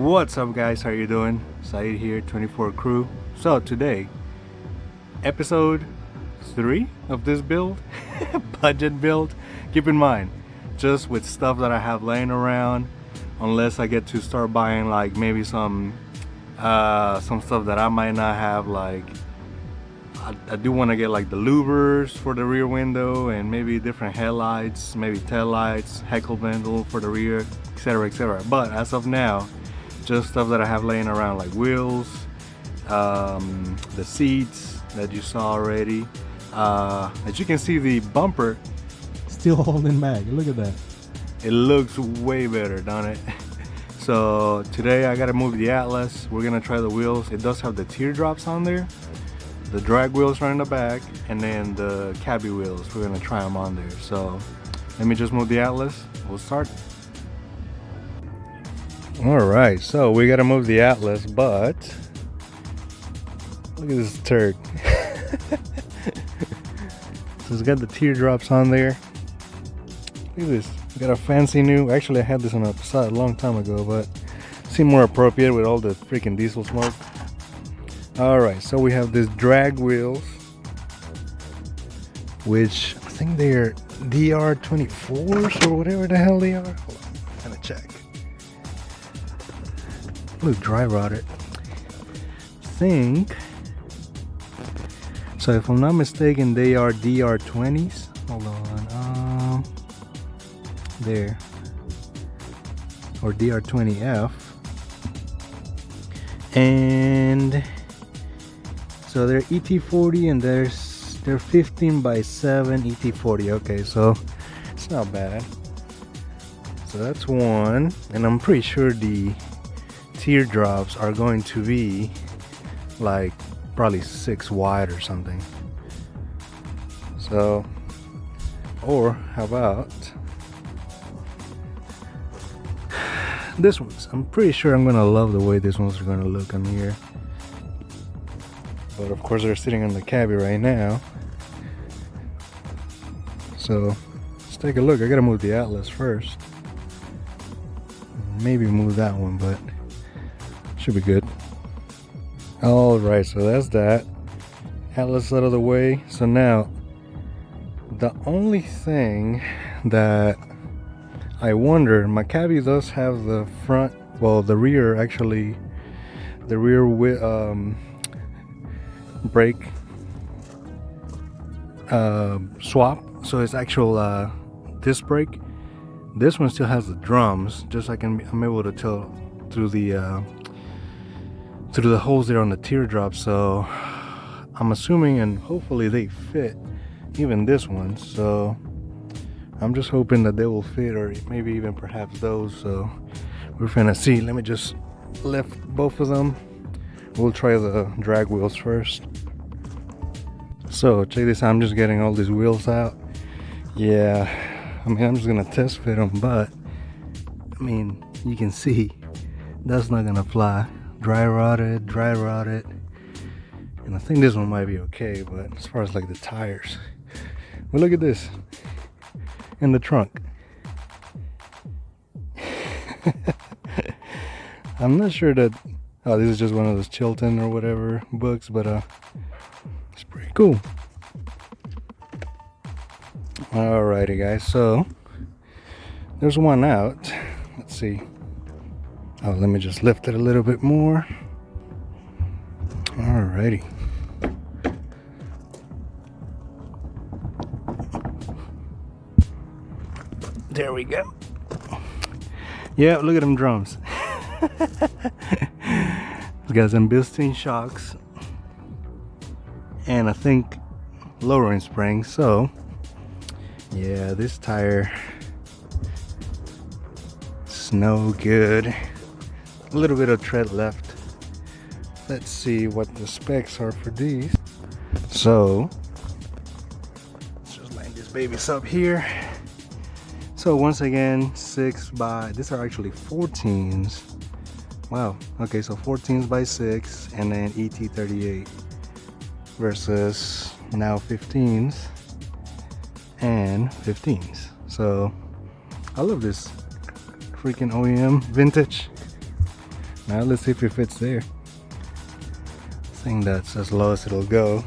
What's up guys, how you doing? Saeed here, 24 crew. So today, episode 3 of this build, budget build. Keep in mind, just with stuff that I have laying around, unless I get to start buying like maybe some stuff that I might not have. Like I do want to get like the louvers for the rear window and maybe different headlights, maybe tail lights, heckle bundle for the rear, etc, etc. But as of now, just stuff that I have laying around, like wheels, the seats that you saw already. As you can see, the bumper still holding back. Look at that. It looks way better, don't it? So today I gotta move the Atlas. We're gonna try the wheels. It does have the teardrops on there, the drag wheels right in the back, and then the Cabby wheels. We're gonna try them on there. So let me just move the Atlas. We'll start. Alright, so we gotta move the Atlas, but look at this turd. So it's got the teardrops on there. Look at this. We got a fancy new, actually I had this on a side a long time ago, but it seemed more appropriate with all the freaking diesel smoke. Alright, so we have these drag wheels, which I think they're DR24s or whatever the hell they are. Hold on, I'm gonna check. Look, dry rotted. Think so. If I'm not mistaken, they are DR20s. Hold on, there, or DR20F, and so they're ET40, and they're 15x7 ET40. Okay, so it's not bad. So that's one, and I'm pretty sure the teardrops are going to be like probably 6 wide or something. So, or how about this one's? I'm pretty sure I'm gonna love the way these ones are gonna look on here, but of course they're sitting on the Cabby right now. So let's take a look. I gotta move the Atlas first, maybe move that one, but should be good. Alright, so that's that. Atlas out of the way. So now, the only thing that I wonder, my Cabby does have the front, well, the rear actually, the rear brake swap. So it's actual disc brake. This one still has the drums, just like I'm able to tell through the holes there on the teardrop. So I'm assuming and hopefully they fit even this one. So I'm just hoping that they will fit, or maybe even perhaps those. So we're finna see. Let me just lift both of them. We'll try the drag wheels first. So check this out. I'm just getting all these wheels out. Yeah, I mean, I'm just gonna test fit them, but I mean, you can see that's not gonna fly. Dry rotted, and I think this one might be okay. But as far as like the tires, well, look at this in the trunk. I'm not sure that this is just one of those Chilton or whatever books, but it's pretty cool. Alrighty guys, so there's one out. Let's see. Oh, let me just lift it a little bit more. Alrighty. There we go. Yeah, look at them drums. It's got some built-in shocks, and I think lowering springs. So yeah, this tire is no good. A little bit of tread left. Let's see what the specs are for these. So let's just line these babies up here. So once again, 6 by, these are actually 14s. Wow, okay, so 14s by 6, and then ET38 versus now 15s and 15s. So I love this freaking OEM vintage. Now let's see if it fits there. I think that's as low as it'll go.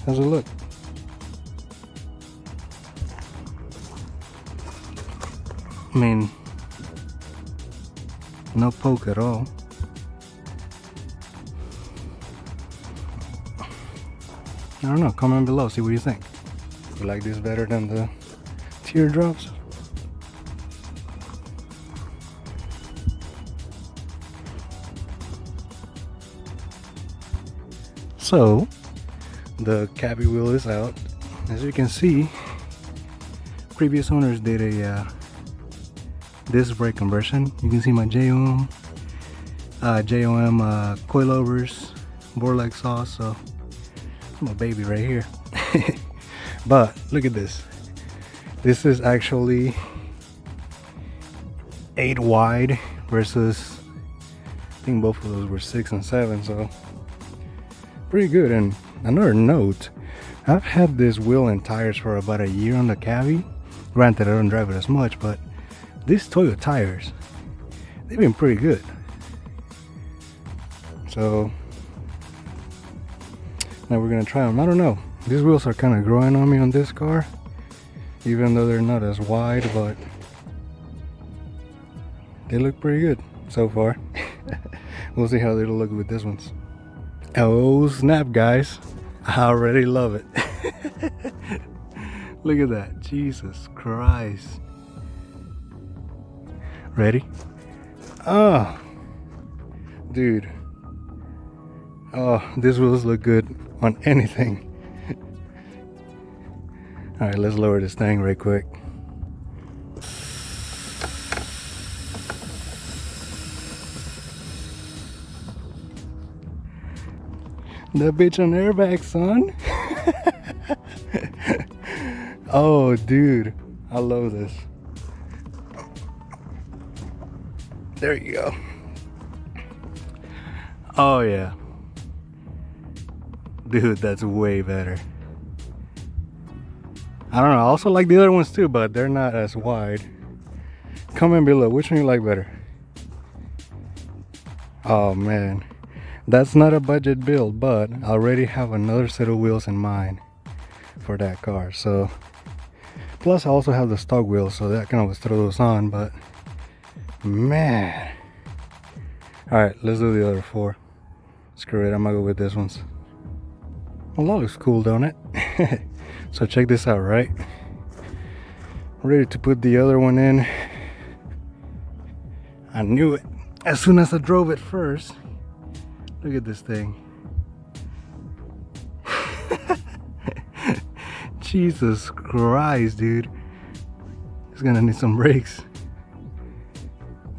How's it look? I mean, no poke at all. I don't know, comment below, see what you think. You like this better than the teardrops? So, the Cabby wheel is out. As you can see, previous owners did a disc brake conversion. You can see my JOM coilovers, bore leg saw, so I'm a baby right here. But look at this. This is actually 8 wide versus, I think both of those were 6 and 7, so pretty good. And another note, I've had this wheel and tires for about a year on the Cabby. Granted, I don't drive it as much, but these Toyo tires, they've been pretty good. So now we're gonna try them. I don't know, these wheels are kind of growing on me on this car, even though they're not as wide, but they look pretty good so far. We'll see how they'll look with this ones. Oh snap, guys, I already love it. Look at that, Jesus Christ. Ready? Oh, dude. Oh, these wheels look good on anything. All right, let's lower this thing right quick. That bitch on airbag, son. Oh, dude, I love this. There you go. Oh yeah, dude, that's way better. I don't know, I also like the other ones too, but they're not as wide. Comment below, which one you like better? Oh man, that's not a budget build, but I already have another set of wheels in mind for that car. So plus I also have the stock wheels, so that can always throw those on. But man, all right, let's do the other 4. Screw it, I'm gonna go with this ones. Well, that looks cool, don't it? So check this out, right? Ready to put the other one in. I knew it as soon as I drove it first. Look at this thing. Jesus Christ, dude. It's gonna need some brakes.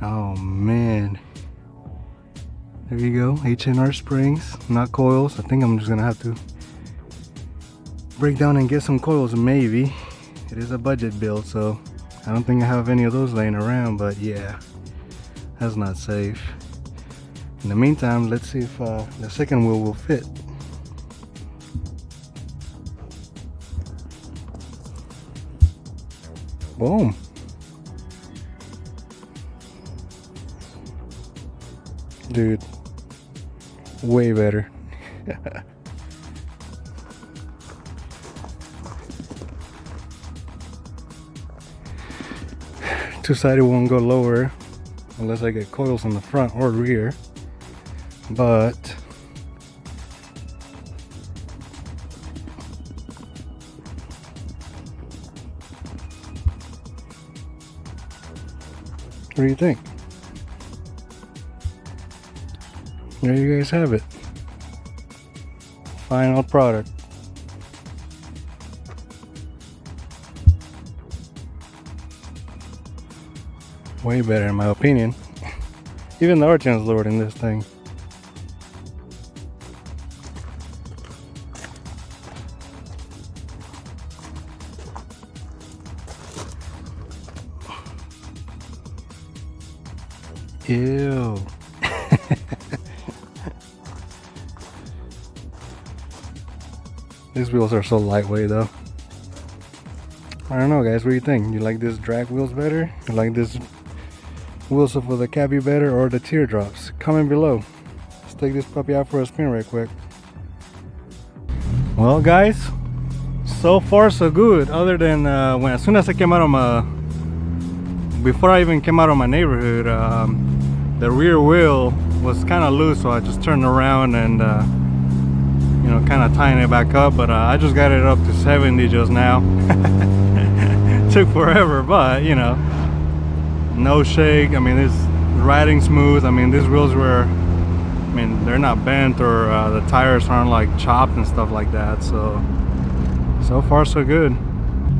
Oh man. There you go, H&R springs, not coils. I think I'm just gonna have to break down and get some coils, maybe. It is a budget build, so I don't think I have any of those laying around, but yeah, that's not safe. In the meantime, let's see if the second wheel will fit. Boom. Dude, way better. Two-sided won't go lower unless I get coils on the front or rear, but what do you think? There you guys have it. Final product. Way better in my opinion. Even the Archon's lower than this thing. Ew. These wheels are so lightweight though. I don't know, guys, what do you think? You like this drag wheels better? You like this wheels for the Cabby better, or the teardrops? Comment below. Let's take this puppy out for a spin right quick. Well, guys, so far so good, other than as soon as I came out of before I even came out of my neighborhood, the rear wheel was kind of loose, so I just turned around and you know, kind of tying it back up. But I just got it up to 70 just now. Took forever, but you know, no shake. I mean, it's riding smooth. I mean, these wheels were, I mean, they're not bent, or the tires aren't like chopped and stuff like that. So far so good.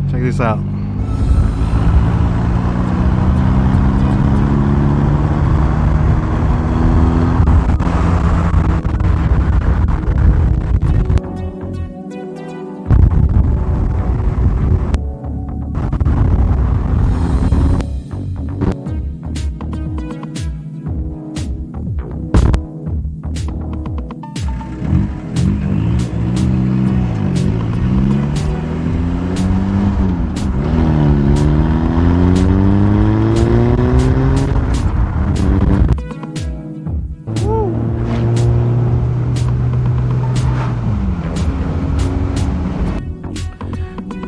Check this out.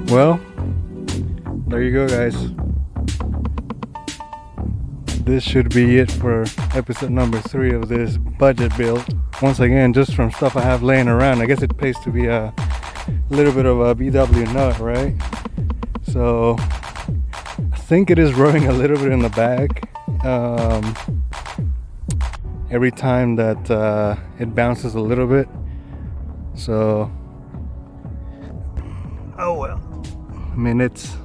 Well, there you go, guys. This should be it for episode number 3 of this budget build. Once again, just from stuff I have laying around, I guess it pays to be a little bit of a BW nut, right? So I think it is rowing a little bit in the back. Every time that it bounces a little bit. So, oh well. I mean, it's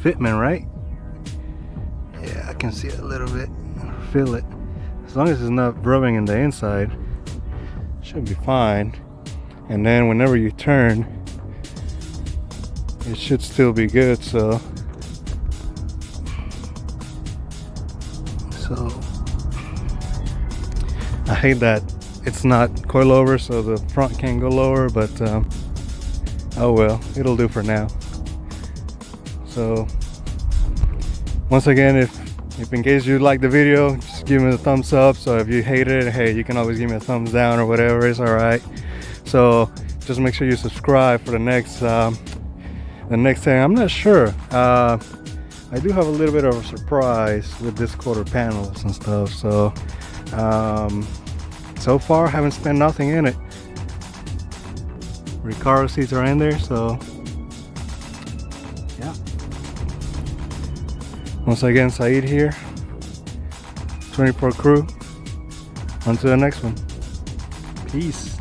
fitment, right? Yeah, I can see it a little bit, feel it. As long as it's not rubbing in the inside, should be fine. And then whenever you turn, it should still be good. So I hate that it's not coilover, so the front can't go lower, but oh well, it'll do for now. So once again, if in case you like the video, just give me a thumbs up. So if you hate it, hey, you can always give me a thumbs down or whatever, it's all right. So just make sure you subscribe for the next thing. I'm not sure, I do have a little bit of a surprise with this quarter panels and stuff. So so far I haven't spent nothing in it. Recaro seats are in there, so yeah. Once again, Saeed here, 24 crew. On to the next one. Peace.